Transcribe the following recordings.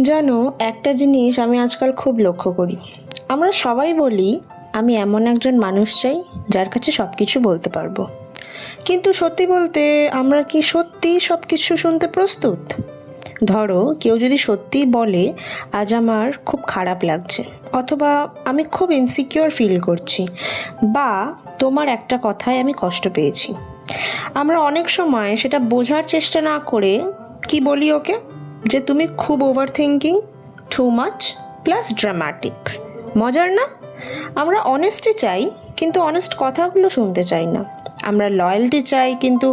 জানো, একটা জিনিস আমি আজকাল খুব লক্ষ্য করি। আমরা সবাই বলি আমি এমন একজন মানুষ চাই যার কাছে সব কিছু বলতে পারবো। কিন্তু সত্যি বলতে আমরা কি সত্যি সব কিছু শুনতে প্রস্তুত? ধরো কেউ যদি সত্যিই বলে আজ আমার খুব খারাপ লাগছে, অথবা আমি খুব ইনসিকিউর ফিল করছি, বা তোমার একটা কথায় আমি কষ্ট পেয়েছি, আমরা অনেক সময় সেটা বোঝার চেষ্টা না করে কি বলি ওকে, যে তুমি খুব over thinking, too much, plus dramatic. মজার না? আমরা অনেস্টি চাই কিন্তু অনেস্ট কথাগুলো শুনতে চাই না। আমরা লয়্যালটি চাই কিন্তু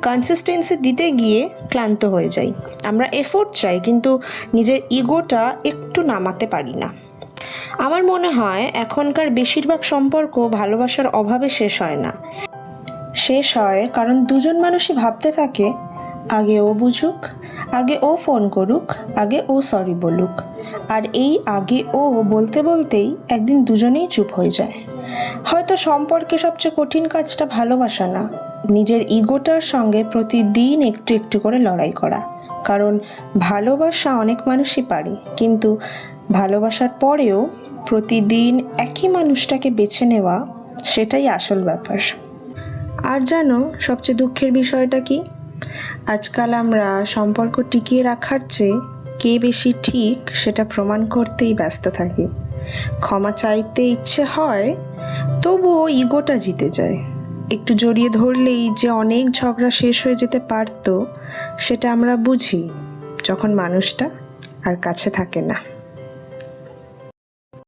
কনসিস্টেন্সি দিতে গিয়ে ক্লান্ত হয়ে যাই। আমরা এফোর্ট চাই কিন্তু নিজের ইগোটা একটু নামাতে পারি না। আমার মনে হয় এখনকার বেশিরভাগ সম্পর্ক ভালোবাসার অভাবে শেষ হয় না, শেষ হয় কারণ দুজন মানুষই ভাবতে থাকে আগে ও বুঝুক, আগে ও ফোন করুক, আগে ও সরি বলুক। আর এই আগে ও বলতে বলতেই একদিন দুজনেই চুপ হয়ে যায়। হয়তো সম্পর্কে সবচেয়ে কঠিন কাজটা ভালোবাসা না, নিজের ইগোটার সঙ্গে প্রতিদিন একটু একটু করে লড়াই করা। কারণ ভালোবাসা অনেক মানুষই পারে, কিন্তু ভালোবাসার পরেও প্রতিদিন একই মানুষটাকে বেছে নেওয়া, সেটাই আসল ব্যাপার। আর জানো সবচেয়ে দুঃখের বিষয়টা কি? আজকাল আমরা সম্পর্ক টিকিয়ে রাখার চেয়ে কে বেশি ঠিক সেটা প্রমাণ করতেই ব্যস্ত থাকি। ক্ষমা চাইতে ইচ্ছে হয়, তবুও ইগোটা জিতে যায়। একটু জড়িয়ে ধরলেই যে অনেক ঝগড়া শেষ হয়ে যেতে পারতো, সেটা আমরা বুঝি যখন মানুষটা আর কাছে থাকে না।